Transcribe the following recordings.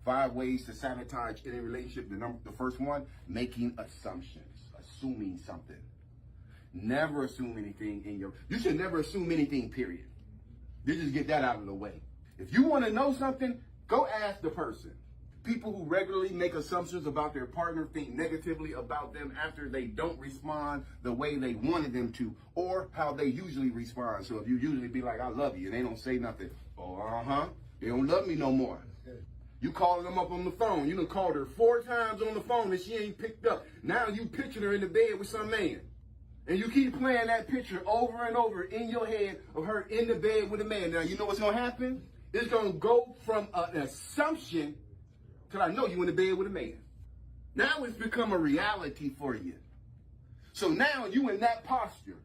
5 ways to sabotage any relationship. The first one, making assumptions, assuming something. Never assume anything you should never assume anything, period. You just get that out of the way. If you want to know something, go ask the person. People who regularly make assumptions about their partner think negatively about them after they don't respond the way they wanted them to, or how they usually respond. So if you usually be like, I love you, and they don't say nothing, they don't love me no more. You calling them up on the phone. You done called her 4 times on the phone and she ain't picked up. Now you picturing her in the bed with some man. And you keep playing that picture over and over in your head of her in the bed with a man. Now, you know what's going to happen? It's going to go from an assumption till I know you in the bed with a man. Now it's become a reality for you. So now you in that posture.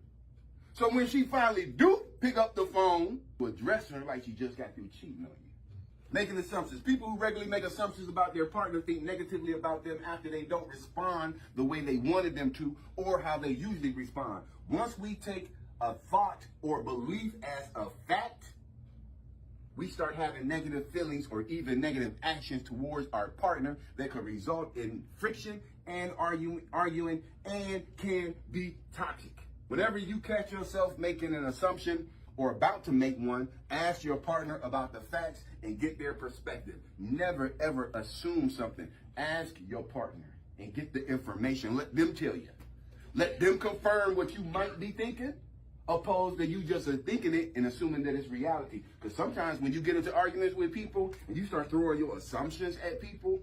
So when she finally do pick up the phone, you address her like she just got through cheating on you. Making assumptions. People who regularly make assumptions about their partner think negatively about them after they don't respond the way they wanted them to, or how they usually respond. Once we take a thought or belief as a fact, we start having negative feelings or even negative actions towards our partner that could result in friction and arguing and can be toxic. Whenever you catch yourself making an assumption or about to make one, ask your partner about the facts and get their perspective. Never ever assume something. Ask your partner and get the information. Let them tell you. Let them confirm what you might be thinking, opposed to you just thinking it and assuming that it's reality. Because sometimes when you get into arguments with people and you start throwing your assumptions at people,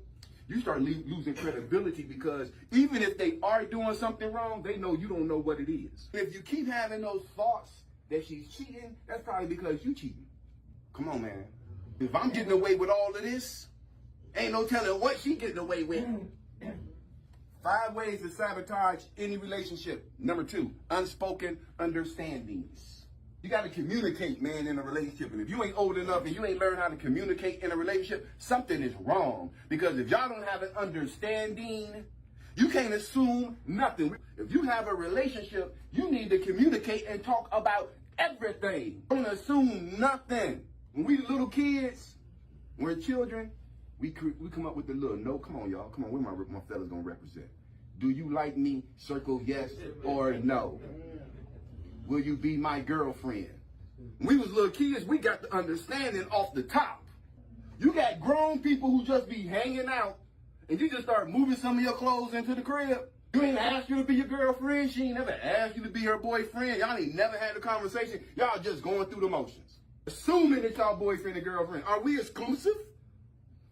you start losing credibility, because even if they are doing something wrong, they know you don't know what it is. If you keep having those thoughts that she's cheating, that's probably because you cheating. Come on, man. If I'm getting away with all of this, ain't no telling what she getting away with. 5 ways to sabotage any relationship. Number 2, unspoken understandings. You got to communicate, man, in a relationship. And if you ain't old enough and you ain't learned how to communicate in a relationship, something is wrong. Because if y'all don't have an understanding, you can't assume nothing. If you have a relationship, you need to communicate and talk about everything. Don't assume nothing. When we little kids, we're children, we come up with the little no. Come on, y'all. Come on, where my fellas gonna represent? Do you like me? Circle yes or no. Will you be my girlfriend? When we was little kids, we got the understanding off the top. You got grown people who just be hanging out, and you just start moving some of your clothes into the crib. You ain't asked you to be your girlfriend. She ain't never asked you to be her boyfriend. Y'all ain't never had a conversation. Y'all just going through the motions. Assuming it's y'all boyfriend and girlfriend. Are we exclusive?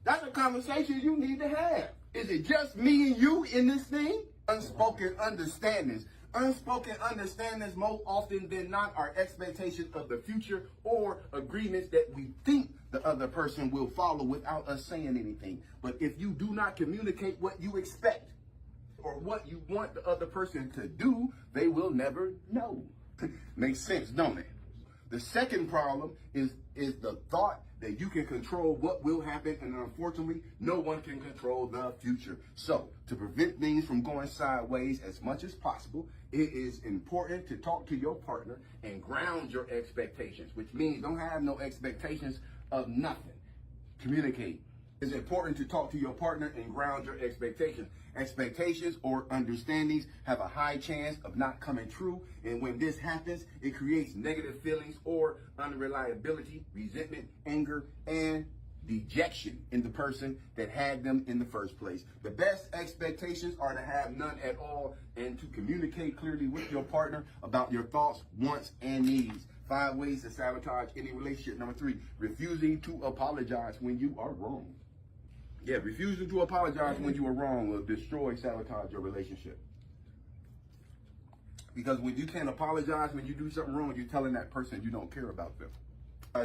That's a conversation you need to have. Is it just me and you in this thing? Unspoken understandings. Unspoken understandings, more often than not, are expectations of the future or agreements that we think the other person will follow without us saying anything. But if you do not communicate what you expect or what you want the other person to do, they will never know. Makes sense, don't it? The second problem is the thought that you can control what will happen, and unfortunately, no one can control the future. So, to prevent things from going sideways as much as possible, it is important to talk to your partner and ground your expectations, which means don't have no expectations of nothing. Communicate. It's important to talk to your partner and ground your expectations. Expectations or understandings have a high chance of not coming true. And when this happens, it creates negative feelings or unreliability, resentment, anger, and dejection in the person that had them in the first place. The best expectations are to have none at all and to communicate clearly with your partner about your thoughts, wants, and needs. 5 ways to sabotage any relationship. Number 3, refusing to apologize when you are wrong. Yeah, refusing to apologize when you are wrong will destroy, sabotage your relationship. Because when you can't apologize when you do something wrong, you're telling that person you don't care about them.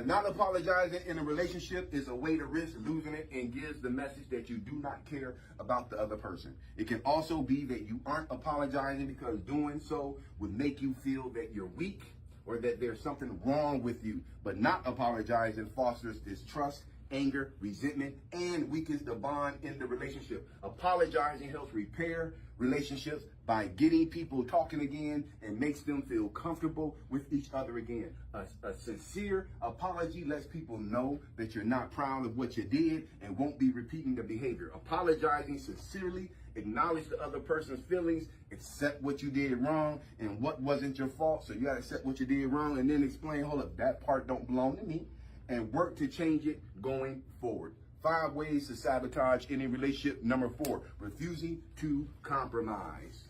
Not apologizing in a relationship is a way to risk losing it and gives the message that you do not care about the other person. It can also be that you aren't apologizing because doing so would make you feel that you're weak or that there's something wrong with you. But not apologizing fosters distrust anger, resentment, and weakens the bond in the relationship. Apologizing helps repair relationships by getting people talking again and makes them feel comfortable with each other again. A sincere apology lets people know that you're not proud of what you did and won't be repeating the behavior. Apologizing sincerely, acknowledge the other person's feelings, accept what you did wrong and what wasn't your fault. So you gotta accept what you did wrong and then explain, hold up, that part don't belong to me, and work to change it going forward. 5 ways to sabotage any relationship. Number 4, refusing to compromise.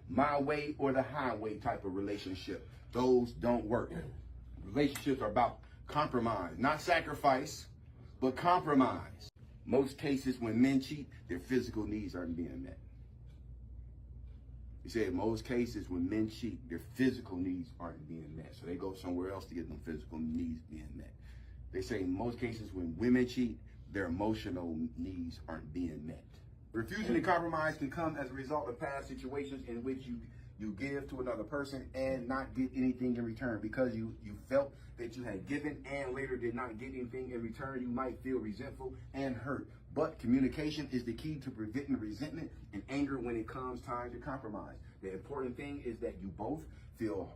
My way or the highway type of relationship. Those don't work. Relationships are about compromise, not sacrifice, but compromise. Most cases when men cheat, their physical needs aren't being met. He said most cases when men cheat, their physical needs aren't being met. So they go somewhere else to get them physical needs being met. They say in most cases when women cheat, their emotional needs aren't being met. Refusing to compromise can come as a result of past situations in which you give to another person and not get anything in return. Because you felt that you had given and later did not get anything in return, you might feel resentful and hurt. But communication is the key to preventing resentment and anger when it comes time to compromise. The important thing is that you both feel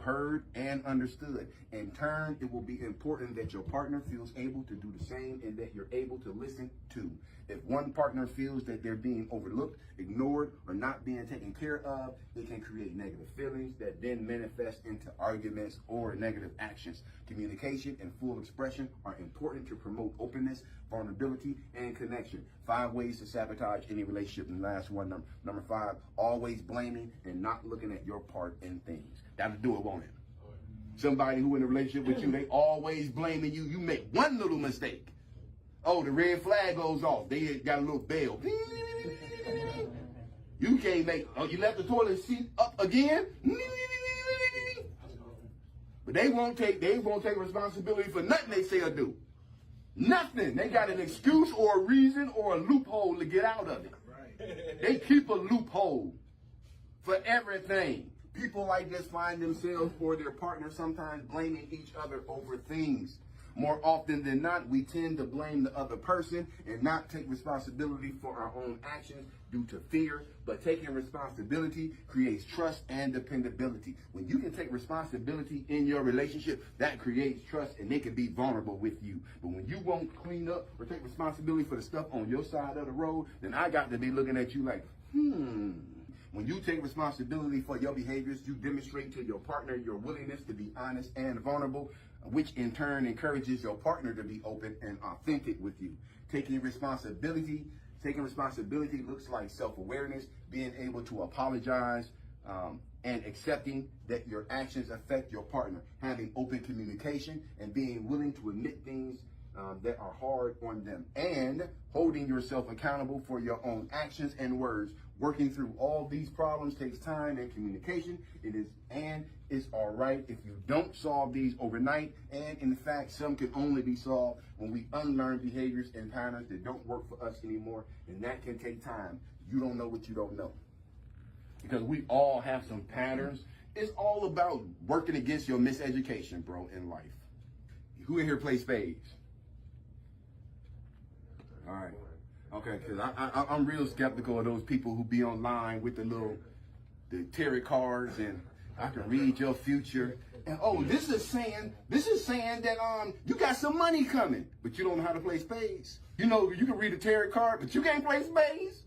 heard and understood. In turn, it will be important that your partner feels able to do the same and that you're able to listen too. If one partner feels that they're being overlooked, ignored, or not being taken care of, it can create negative feelings that then manifest into arguments or negative actions. Communication and full expression are important to promote openness, vulnerability, and connection. 5 ways to sabotage any relationship. And the last one, number 5, always blaming and not looking at your part in things. That'll do it, won't it? Somebody who in a relationship with you, they always blaming you. You make one little mistake. Oh, the red flag goes off. They got a little bell. You can't make, oh, you left the toilet seat up again? But they won't take responsibility for nothing they say or do. Nothing. They got an excuse or a reason or a loophole to get out of it. They keep a loophole for everything. People like this find themselves or their partner sometimes blaming each other over things. More often than not, we tend to blame the other person and not take responsibility for our own actions due to fear. But taking responsibility creates trust and dependability. When you can take responsibility in your relationship, that creates trust and they can be vulnerable with you. But when you won't clean up or take responsibility for the stuff on your side of the road, then I got to be looking at you like, When you take responsibility for your behaviors, you demonstrate to your partner your willingness to be honest and vulnerable, which in turn encourages your partner to be open and authentic with you. Taking responsibility looks like self-awareness, being able to apologize, and accepting that your actions affect your partner. Having open communication and being willing to admit things that are hard on them, and holding yourself accountable for your own actions and words. Working through all these problems takes time and communication. It's all right if you don't solve these overnight, and in fact, some can only be solved when we unlearn behaviors and patterns that don't work for us anymore, and that can take time. You don't know what you don't know, because we all have some patterns. It's all about working against your miseducation, bro, in life. Who in here plays spades? All right. Okay, because I'm real skeptical of those people who be online with the tarot cards and I can read your future. And oh, this is saying that you got some money coming, but you don't know how to play spades. You know, you can read a tarot card, but you can't play spades.